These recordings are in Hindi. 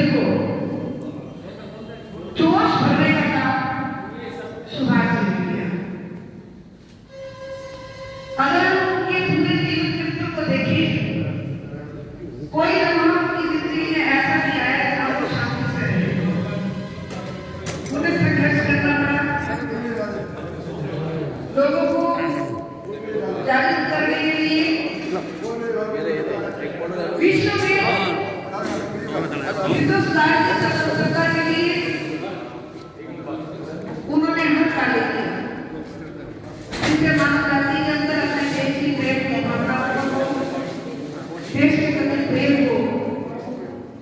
युद्ध को जोश भरने का काम सुभाष जी ने किया। अगर हम उनके पूरे जीवन चरित्र को देखें, कोई लम्हा उनकी जिंदगी में ऐसा नहीं आया जहां वो शांति से रहे। उन्हें संघर्ष करना पड़ा, लोगों को जागरूक करने के लिए विश्व में हिंदुस्तान की स्वतंत्रता के लिए उन्होंने हर कार्य किया, जिससे मानव जाति के अंदर अपने देश की प्रेम की भावना को, देश के प्रति प्रेम को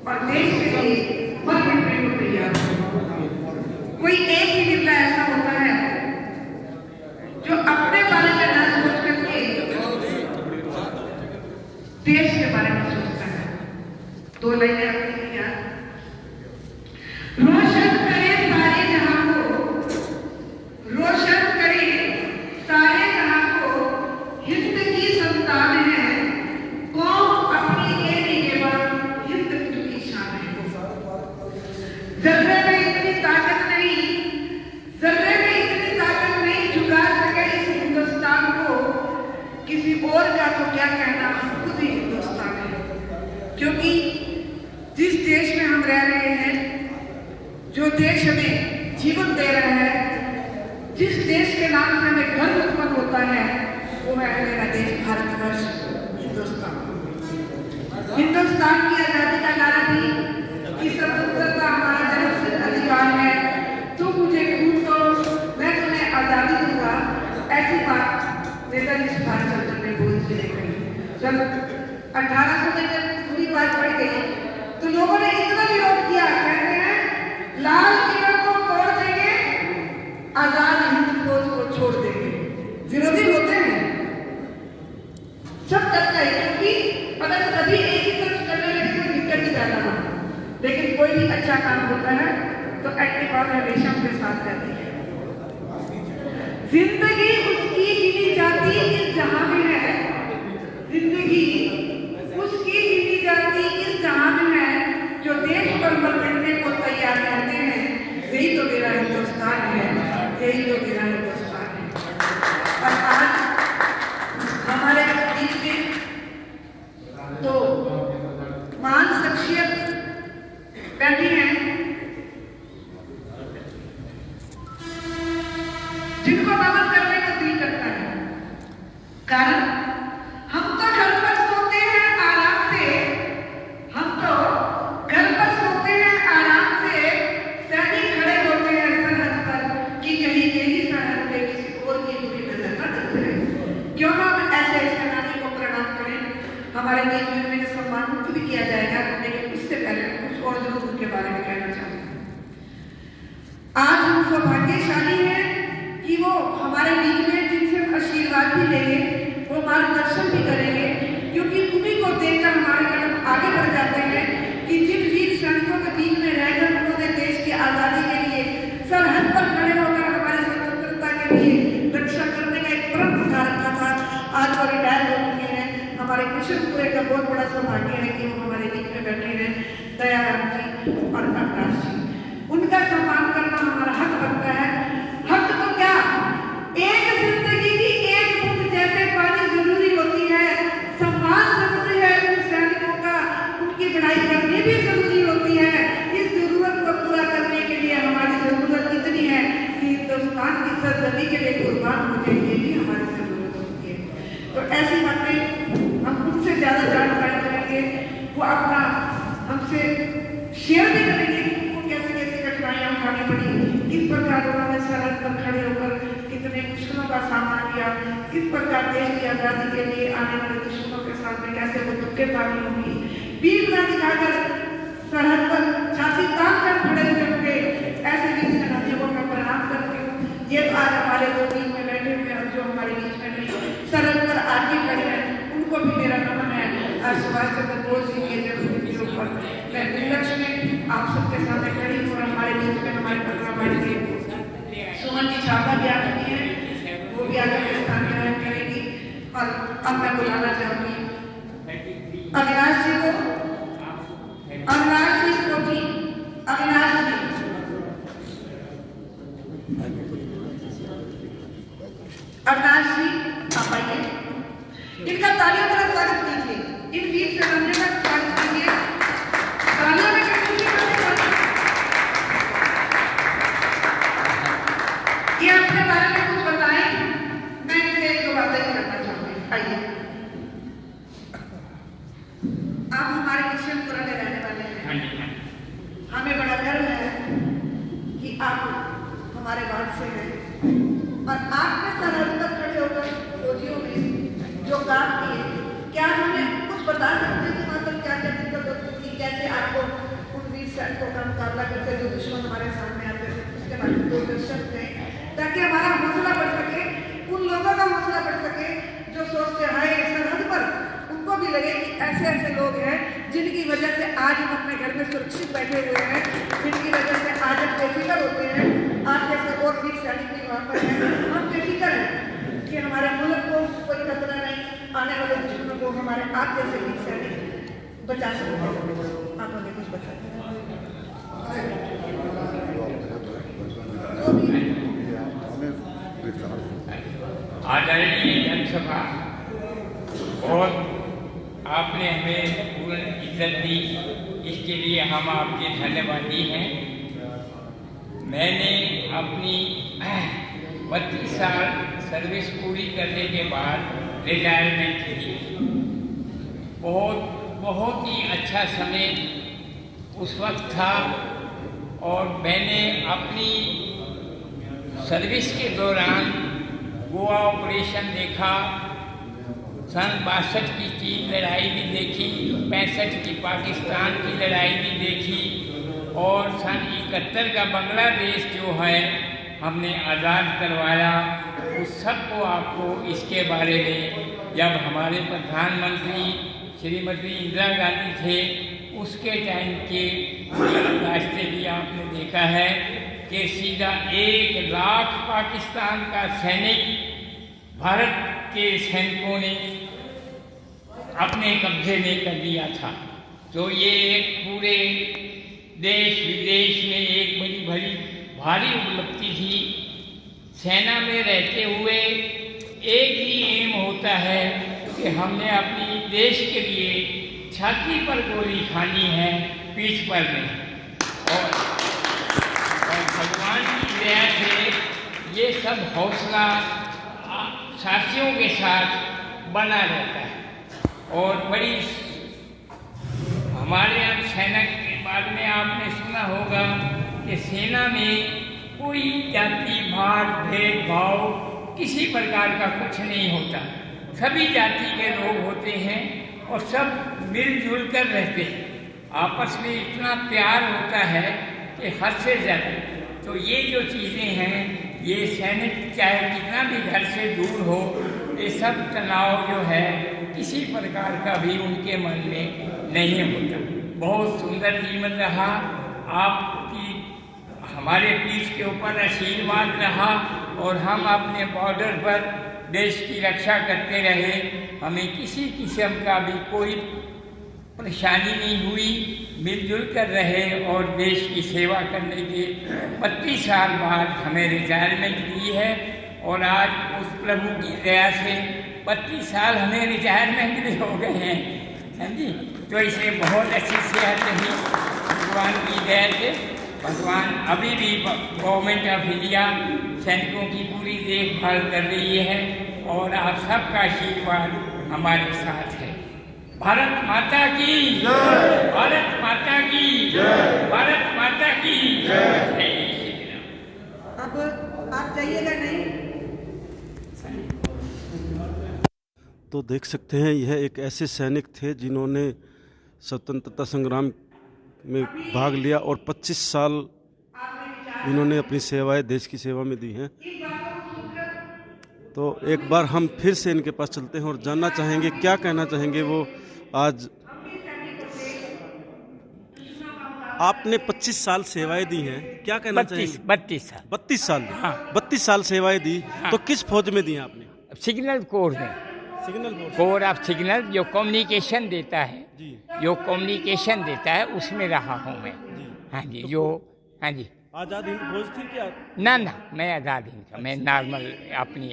और देश के लिए मर मिटने को तैयार हो। कोई एक ही जिला ऐसा होता है जो अपने बारे में ना सोच करके देश के बारे में सोचता है। दो लाइनें अपनी याद, रोशन करे सारे जहां को, रोशन करे सारे जहां को, हिंद की संतान है, कौम अपनी के बाद हिंद की शान है। जर्रे में इतनी ताकत नहीं, जर्रे में इतनी ताकत नहीं झुका सके इस हिंदुस्तान को, किसी और का तो क्या कहना, खुद ही हिंदुस्तान है। क्योंकि जिस देश में हम रह रहे हैं, जो देश हमें जीवन दे रहा है, जिस देश के नाम से हमें गर्व उत्पन्न होता है, वो है मेरा देश भारतवर्ष, हिंदुस्तान। हिंदुस्तान की आजादी का नारा भी कि स्वतंत्रता हमारा जन्मसिद्ध अधिकार है, तुम मुझे खून दो मैं तुम्हें आजादी दूंगा, ऐसी बात नेताजी सुभाष चंद्र ने बोल जी ने कही। जब 1800 में जब पूरी बात बढ़ गई तो लोगों ने इतना विरोध किया, कहते हैं लाल किला को तोड़ देंगे, आजाद हिंद फौज को छोड़ देंगे। विरोधी होते हैं, सब करता है, क्योंकि अगर सभी एक ही तरफ करने लगे तो दिक्कत ही ज्यादा होगी। लेकिन कोई भी अच्छा काम होता है तो एक्टिव और हमेशा उनके साथ रहती है। जिंदगी उसकी गिनी जाती इस जहां में है, जिंदगी उसकी गिनी जाती इस जहां में है, जो देश पर मरने को तैयार रहते हैं, यही तो मेरा हिंदुस्तान है, यही तो मेरा हिंदुस्तान है। और आज हमारे बीच में तो महान शख्सियत बैठी है, जिनको नमन करने को दिल करता है। कारण हम तो घर पर सोते हैं आराम से, हम तो घर पर सोते हैं आराम से, सैनिक खड़े होते हैं सरहद पर कि कहीं यही सरहद पे किसी और की बुरी नजर न लग जाए। क्यों ना हम ऐसे सेनानी को प्रणाम करें। हमारे बीच में उन्हें सम्मानित भी किया जाएगा, लेकिन उससे पहले कुछ और जरूर उनके बारे में कहना चाहूंगा। आज हम सौभाग्यशाली हैं कि वो हमारे बीच में, जिनसे हम आशीर्वाद भी लेंगे, वो मार्गदर्शन भी करेंगे, क्योंकि उन्हीं को देखकर हमारे कदम आगे बढ़ जाते हैं कि जिन वीर सैनिकों के बीच में रहकर उन्होंने देश की आजादी के लिए सरहद पर खड़े होकर हमारी स्वतंत्रता के लिए रक्षा करने का एक प्रण उठा रखा था। आज वो रिटायर हो चुके हैं। हमारे कृष्णपुरे का बहुत बड़ा सौभाग्य है कि वो हमारे बीच में बैठे हैं, दयाराम जी और अविनाश जी। उनका सम्मान करना हमारा हक बनता है। हक तो क्या, एक जिंदगी की एक बूंद जैसे पानी जरूरी होती है, सम्मान जरूरी है उन सैनिकों का, उनकी बढ़ाई करनी भी जरूरी होती है। इस जरूरत को पूरा करने के लिए हमारी जरूरत इतनी है कि हिंदुस्तान की सरजमी के लिए कुर्बान हो जाए, ये भी हमारी जरूरत होती है। तो ऐसी बातें हम उनसे ज्यादा जानकारी करेंगे, वो अपना हमसे शेयर भी करेंगे कि उनको कैसे कैसे कठिनाइयां उठानी पड़ी, किस प्रकार उन्होंने सरहद पर खड़े होकर कितने मुश्किलों का सामना किया, किस प्रकार देश की आजादी के लिए आने वाले दुश्मनों के सामने कैसे वो धक्केदारी होगी, वीरता दिखाकर सरहद पर छाती तान कर खड़े हुए होंगे। ऐसे वीर सेनानियों को मैं प्रणाम करती हूँ। ये तो आज हमारे जो बीच में बैठे हुए हैं, जो हमारे बीच में नहीं, सरहद पर आज भी खड़े हैं, उनको भी मेरा नमन है। आज सुभाष चंद्र बोस जी के जन्मदिन के ऊपर मैं विलक्ष में आप सबके सामने खड़ी हूँ और हमारे बीच में हमारे पटना बैठ के सुमन जी छापा भी आ चुकी है, वो भी आगे के स्थान ग्रहण करेगी। और अब मैं बुलाना चाहूंगी अविनाश जी को, अविनाश जी को भी अविनाश जी आप आइए, इनका तालियों द्वारा स्वागत कीजिए, इन वीर सेनानियों का स्वागत कीजिए तालियों में। ये अपने बारे में कुछ बताएं, मैं इनसे एक दो बातें करना चाहूंगी। आइए, आप हमारे किशनपुरा में रहने वाले हैं, हमें बड़ा गर्व है कि आप हमारे वार्ड से हैं और आपने सरहद पर खड़े होकर फौजियों में जो काम किए, क्या हमें कुछ बता सकते हैं कि वहाँ पर क्या क्या दिक्कत होती थी, कैसे आपको उन वीर सैनिकों का मुकाबला करते जो दुश्मन हमारे सामने आते थे, उसके बारे में दो दर्शक थे, ताकि हमारा हौसला बढ़ सके, उन लोगों का हौसला बढ़ सके जो सोचते हैं सरहद पर, उनको भी लगे कि ऐसे ऐसे लोग हैं जिनकी वजह से आज हम अपने घर में सुरक्षित बैठे हुए हैं, जिनकी वजह से आज हम बेफिक्र होते हैं। आप जैसे और वीर सैनिक भी वहाँ पर हैं, हम बेफिक्र हैं कि हमारे मुल्क को कोई खतरा नहीं, आने वाले दुश्मनों को हमारे आप जैसे वीर सैनिक बचा सकते हैं। आप हमें कुछ बताते हैं। आदरणीय जनसभा, और आपने हमें पूर्ण इज्जत दी, इसके लिए हम आपके धन्यवादी हैं। मैंने अपनी 32 साल सर्विस पूरी करने के बाद रिटायरमेंट ली। बहुत ही अच्छा समय उस वक्त था, और मैंने अपनी सर्विस के दौरान गोवा ऑपरेशन देखा, सन 62 की चीन लड़ाई भी देखी, 65 की पाकिस्तान की लड़ाई भी देखी, और सन 71 का बांग्लादेश जो है हमने आज़ाद करवाया। उस सब को आपको इसके बारे में, जब हमारे प्रधानमंत्री श्रीमती इंदिरा गांधी थे उसके टाइम के रास्ते भी आपने देखा है कि सीधा 1 लाख पाकिस्तान का सैनिक भारत के सैनिकों ने अपने कब्जे में कर लिया था। तो ये एक पूरे देश विदेश में एक बड़ी बड़ी भारी उपलब्धि थी। सेना में रहते हुए एक ही एम होता है कि हमने अपनी देश के लिए छाती पर गोली खानी है, पीठ पर नहीं। और भगवान की दया से ये सब हौसला साथियों के साथ बना रहता है। और बड़ी हमारे यहाँ सेना के बारे में आपने सुना होगा कि सेना में कोई जाति भात भेदभाव किसी प्रकार का कुछ नहीं होता, सभी जाति के लोग होते हैं और सब मिलजुल कर रहते हैं। आपस में इतना प्यार होता है कि हद से ज़्यादा। तो ये जो चीज़ें हैं, ये सैनिक चाहे कितना भी घर से दूर हो, ये सब तनाव जो है किसी प्रकार का भी उनके मन में नहीं होता। बहुत सुंदर जीवन रहा, आपकी हमारे पीठ के ऊपर आशीर्वाद रहा, और हम अपने बॉर्डर पर देश की रक्षा करते रहे। हमें किसी किस्म का भी कोई परेशानी नहीं हुई, मिलजुल कर रहे, और देश की सेवा करने के 32 साल बाद हमें रिटायरमेंट दी है। और आज उस प्रभु की दया से 32 साल हमें रिटायरमेंट भी हो गए हैं, हैं जी। तो इसे बहुत अच्छी सेहत रही भगवान की दया से। भगवान अभी भी गवर्नमेंट ऑफ इंडिया सैनिकों की पूरी देखभाल कर रही है, और आप सबका आशीर्वाद हमारे साथ है। भारत माता की जय, भारत माता की जय, भारत माता की जय। अब आप जाइएगा नहीं? तो देख सकते हैं, यह एक ऐसे सैनिक थे जिन्होंने स्वतंत्रता संग्राम में भाग लिया, और 25 साल इन्होंने अपनी सेवाएं देश की सेवा में दी हैं। तो एक बार हम फिर से इनके पास चलते हैं और जानना चाहेंगे क्या कहना चाहेंगे वो। आज आपने 25 साल सेवाएं दी हैं, क्या कहना चाहेंगे? 32 साल 32 साल हाँ। 32 साल सेवाएं दी। हाँ। तो किस फौज में दी आपने? सिग्नल कोर में, सिग्नल कोर ऑफ सिग्नल जो कम्युनिकेशन देता है, जी। जो कम्युनिकेशन देता है उसमें रहा हूँ मैं। हाँ जी, जो हाँ जी। आज़ाद हिंद फौज थी क्या? ना, मैं आज़ाद हिंद का, मैं नॉर्मल अपनी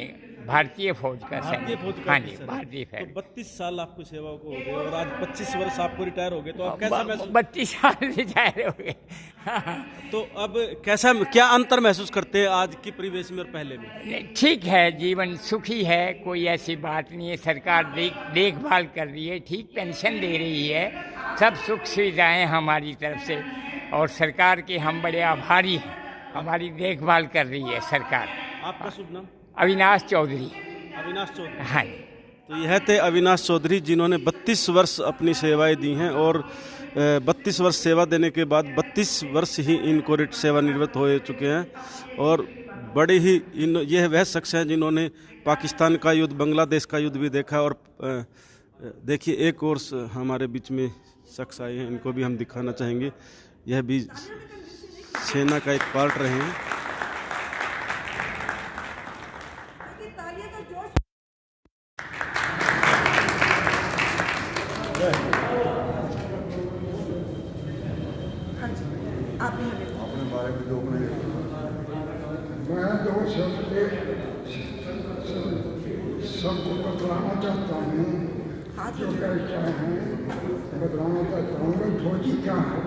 भारतीय फौज का भारतीय सैनिक। फौज का हाँ जी, ऑफिसर। भारतीय तो फौज। 32 साल आपको सेवा को हो गए और आज 25 वर्ष आपको रिटायर हो गए, तो आप कैसा महसूस 32 साल रिटायर हो गए। तो अब कैसा क्या अंतर महसूस करते हैं आज की परिवेश में और पहले में? नहीं, ठीक है, जीवन सुखी है, कोई ऐसी बात नहीं है। सरकार देखभाल कर रही है, ठीक पेंशन दे रही है, सब सुख सुविधाएं हमारी तरफ से, और सरकार के हम बड़े आभारी हैं। हमारी देखभाल कर रही है सरकार। आपका शुभ नाम? अविनाश चौधरी। अविनाश चौधरी। हाँ। तो यह थे अविनाश चौधरी, जिन्होंने 32 वर्ष अपनी सेवाएं दी हैं और 32 वर्ष सेवा देने के बाद 32 वर्ष ही इनको सेवानिवृत्त हो चुके हैं। और बड़े ही यह वह शख्स हैं जिन्होंने पाकिस्तान का युद्ध, बांग्लादेश का युद्ध भी देखा। और देखिए एक और हमारे बीच में शख्स आए हैं, इनको भी हम दिखाना चाहेंगे। यह भी सेना का एक पार्ट रहे हैं। अपने बारे में जो मैं दो शब्द सबको बतलाना चाहता हूँ, जो कहता है बतलाना चाहता हूँ कि फौजी क्या है,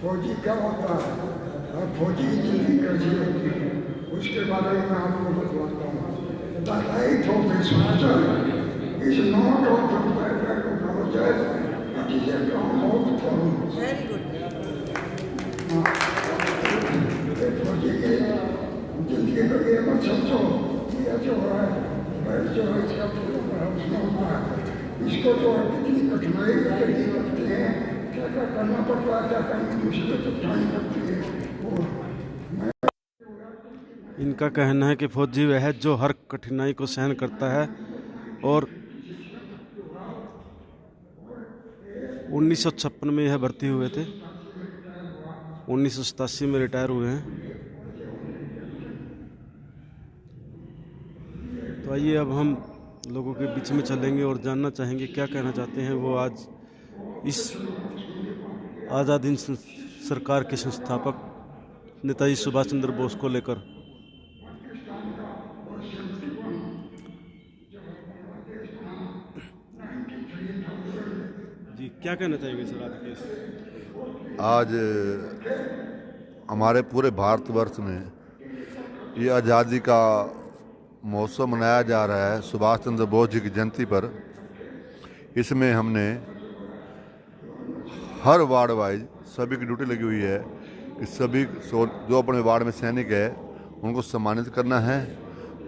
फौजी क्या होता है और फौजी की जिंदगी कैसी होती है, उसके बारे में मैं आपको बतलाता हूँ। The life of a soldier is not of a soldier, it is a ground of foreigners. Very good. फौजी की जिंदगी को ये मत समझो कि यह जो है जो है इसका उसमें होता है, इसको जो है कितनी कठिनाई करनी पड़ती है, क्या क्या करना पड़ता है, क्या क्या मुसीबत उठानी पड़ती है। इनका कहना है कि फौजी वह है जो हर कठिनाई को सहन करता है और 1956 में यह भर्ती हुए थे, 1987 में रिटायर हुए हैं। तो आइए अब हम लोगों के बीच में चलेंगे और जानना चाहेंगे क्या कहना चाहते हैं वो आज इस आज़ाद हिंद सरकार के संस्थापक नेताजी सुभाष चंद्र बोस को लेकर। जी क्या कहना चाहेंगे सर आज के हमारे पूरे भारतवर्ष में ये आज़ादी का महोत्सव मनाया जा रहा है सुभाष चंद्र बोस जी की जयंती पर। इसमें हमने हर वार्ड वाइज सभी की ड्यूटी लगी हुई है कि सभी जो अपने वार्ड में सैनिक है उनको सम्मानित करना है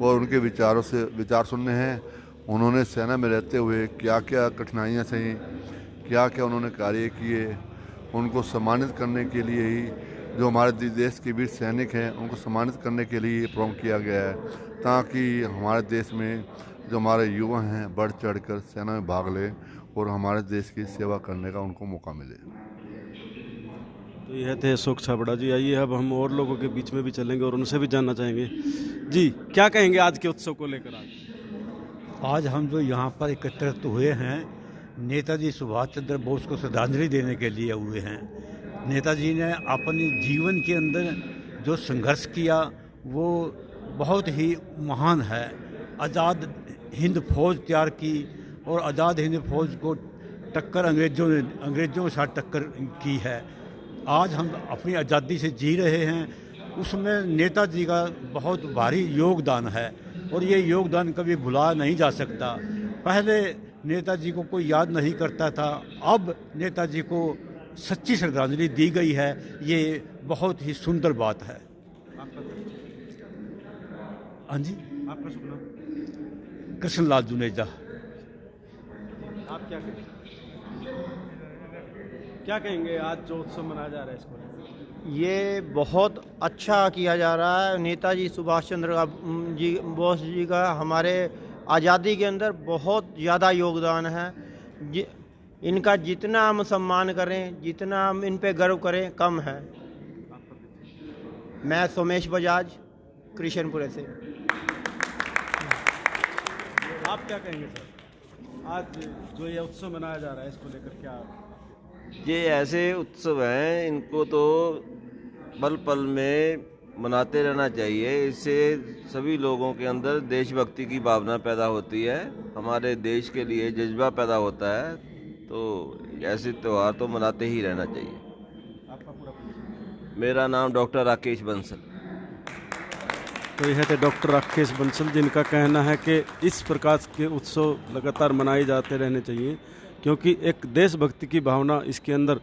और उनके विचार सुनने हैं। उन्होंने सेना में रहते हुए क्या क्या कठिनाइयाँ सही, क्या क्या उन्होंने कार्य किए, उनको सम्मानित करने के लिए ही जो हमारे देश के वीर सैनिक हैं उनको सम्मानित करने के लिए ये प्रोग्राम किया गया है, ताकि हमारे देश में जो हमारे युवा हैं बढ़ चढ़कर सेना में भाग लें और हमारे देश की सेवा करने का उनको मौका मिले। तो यह थे अशोक छाबड़ा जी। आइए अब हम और लोगों के बीच में भी चलेंगे और उनसे भी जानना चाहेंगे। जी क्या कहेंगे आज के उत्सव को लेकर? आज हम जो यहाँ पर एकत्रित हुए हैं नेताजी सुभाष चंद्र बोस को श्रद्धांजलि देने के लिए हुए हैं। नेताजी ने अपने जीवन के अंदर जो संघर्ष किया वो बहुत ही महान है। आज़ाद हिंद फौज तैयार की और आज़ाद हिंद फौज को टक्कर अंग्रेज़ों के साथ टक्कर की है। आज हम अपनी आज़ादी से जी रहे हैं, उसमें नेताजी का बहुत भारी योगदान है और ये योगदान कभी भुला नहीं जा सकता। पहले नेताजी को कोई याद नहीं करता था, अब नेताजी को सच्ची श्रद्धांजलि दी गई है, ये बहुत ही सुंदर बात है। हाँ जी, आपका शुभ नाम? कृष्णलाल जुनेजा। आप क्या कहेंगे आज जो उत्सव मनाया जा रहा है इसको? ये बहुत अच्छा किया जा रहा है। नेताजी सुभाष चंद्र बोस जी का हमारे आज़ादी के अंदर बहुत ज़्यादा योगदान है। इनका जितना हम सम्मान करें, जितना हम इन पे गर्व करें, कम है। मैं सोमेश बजाज, कृष्णपुरे से। आप क्या कहेंगे सर? आज जो ये उत्सव मनाया जा रहा है इसको लेकर क्या? ये ऐसे उत्सव हैं, इनको तो पल पल में मनाते रहना चाहिए। इससे सभी लोगों के अंदर देशभक्ति की भावना पैदा होती है, हमारे देश के लिए जज्बा पैदा होता है। तो ऐसे त्यौहार तो मनाते ही रहना चाहिए। मेरा नाम डॉक्टर राकेश बंसल। तो यह थे डॉक्टर राकेश बंसल, जिनका कहना है कि इस प्रकार के उत्सव लगातार मनाए जाते रहने चाहिए, क्योंकि एक देशभक्ति की भावना इसके अंदर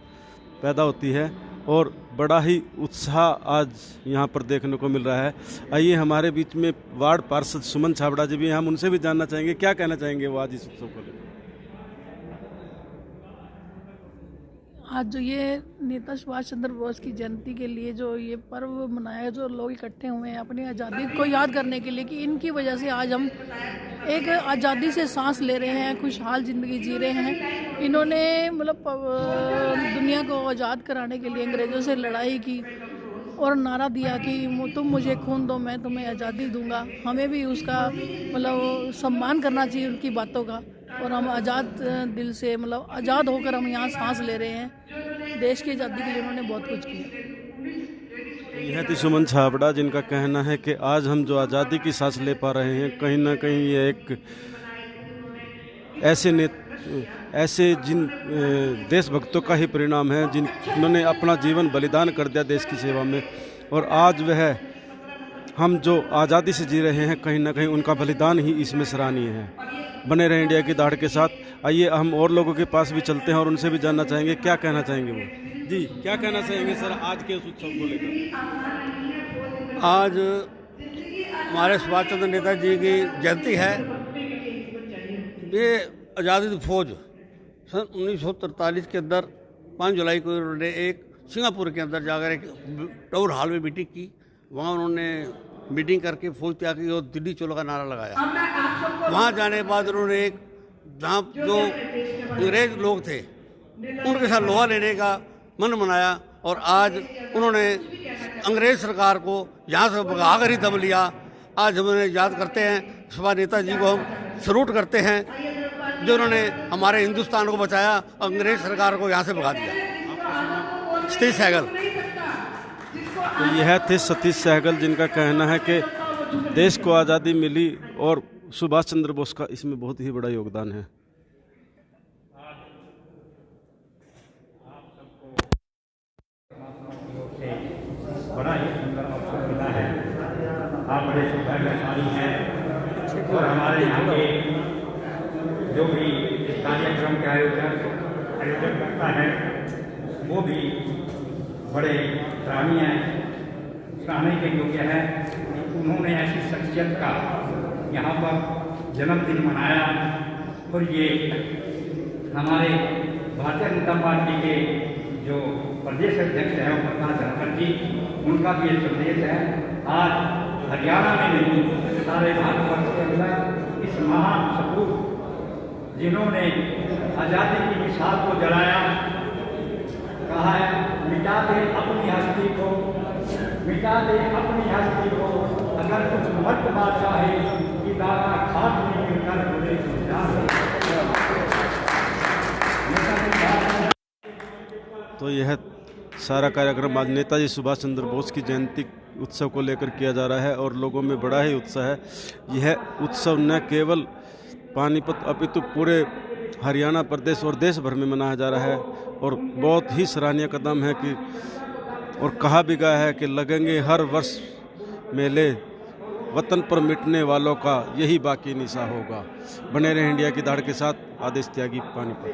पैदा होती है और बड़ा ही उत्साह आज यहाँ पर देखने को मिल रहा है। आइए, हमारे बीच में वार्ड पार्षद सुमन छाबड़ा जी भी, हम उनसे भी जानना चाहेंगे क्या कहना चाहेंगे वो आज इस उत्सव को लेकर। आज जो ये नेता सुभाष चंद्र बोस की जयंती के लिए जो ये पर्व मनाया, जो लोग इकट्ठे हुए हैं अपनी आज़ादी को याद करने के लिए कि इनकी वजह से आज हम एक आज़ादी से सांस ले रहे हैं, खुशहाल ज़िंदगी जी रहे हैं। इन्होंने मतलब दुनिया को आज़ाद कराने के लिए अंग्रेज़ों से लड़ाई की और नारा दिया कि तुम मुझे खून दो, मैं तुम्हें आज़ादी दूंगा। हमें भी उसका मतलब सम्मान करना चाहिए उनकी बातों का, और हम आज़ाद दिल से मतलब आज़ाद होकर हम यहाँ सांस ले रहे हैं। देश की आज़ादी के लिए उन्होंने बहुत कुछ किया। यह थी सुमन छाबड़ा, जिनका कहना है कि आज हम जो आज़ादी की सांस ले पा रहे हैं, कहीं ना कहीं ये एक ऐसे जिन देशभक्तों का ही परिणाम है जिन्होंने अपना जीवन बलिदान कर दिया देश की सेवा में। और आज वह हम जो आज़ादी से जी रहे हैं, कहीं ना कहीं उनका बलिदान ही इसमें सराहनीय है। बने रहे इंडिया की दाढ़ के साथ। आइए, हम और लोगों के पास भी चलते हैं और उनसे भी जानना चाहेंगे क्या कहना चाहेंगे वो। जी, क्या कहना चाहेंगे सर आज के उस उत्सव को लेकर? आज हमारे सुभाष चंद्र नेताजी की जयंती है। ये आज़ादी फौज सन 1943 के अंदर 5 जुलाई को उन्होंने एक सिंगापुर के अंदर जाकर एक टाउन हॉल में मीटिंग की। वहाँ उन्होंने मीटिंग करके फौज त्याग की और दिल्ली चलो का नारा लगाया। वहाँ जाने के बाद उन्होंने एक जहाँ जो अंग्रेज लोग थे उनके साथ लोहा लेने का मन बनाया, और आज उन्होंने अंग्रेज सरकार को यहाँ से भगा कर ही दब लिया। आज हम उन्हें याद करते हैं, सुभाष नेताजी को हम सलूट करते हैं, जो उन्होंने हमारे हिंदुस्तान को बचाया, अंग्रेज सरकार को यहाँ से भगा दिया। सतीश सहगल। तो यह थे सतीश सहगल, जिनका कहना है कि देश को आज़ादी मिली और सुभाष चंद्र बोस का इसमें बहुत ही बड़ा योगदान है। बड़ा ही सुंदर अवसर मिला है। आप बड़े सौभाग्यशाली हैं और हमारे यहाँ के जो भी इस कार्यक्रम के आयोजन करता है वो भी बड़े सराहनीय के योग्य है। उन्होंने ऐसी शख्सियत का यहाँ पर जन्मदिन मनाया, और ये हमारे भारतीय जनता पार्टी के जो प्रदेश अध्यक्ष हैं प्रकाश धनखड़ जी, उनका भी एक संदेश है। आज हरियाणा में नहीं, सारे भारतवर्ष के अंदर इस महान सपूत जिन्होंने आज़ादी की मिसाल को जलाया, कहा है मिटा दे अपनी हस्ती को, मिटा दे अपनी हस्ती को, अगर कुछ मर्द बादशाह है कि दाना खाद में मिलकर पूरे तो यह सारा कार्यक्रम आज नेताजी सुभाष चंद्र बोस की जयंती उत्सव को लेकर किया जा रहा है और लोगों में बड़ा ही उत्साह है। यह उत्सव न केवल पानीपत अपितु पूरे हरियाणा प्रदेश और देश भर में मनाया जा रहा है और बहुत ही सराहनीय कदम है कि और कहा भी गया है कि लगेंगे हर वर्ष मेले, वतन पर मिटने वालों का यही बाकी निशा होगा। बने रहे इंडिया की दाढ़ के साथ। आदेश त्यागी, पानीपत।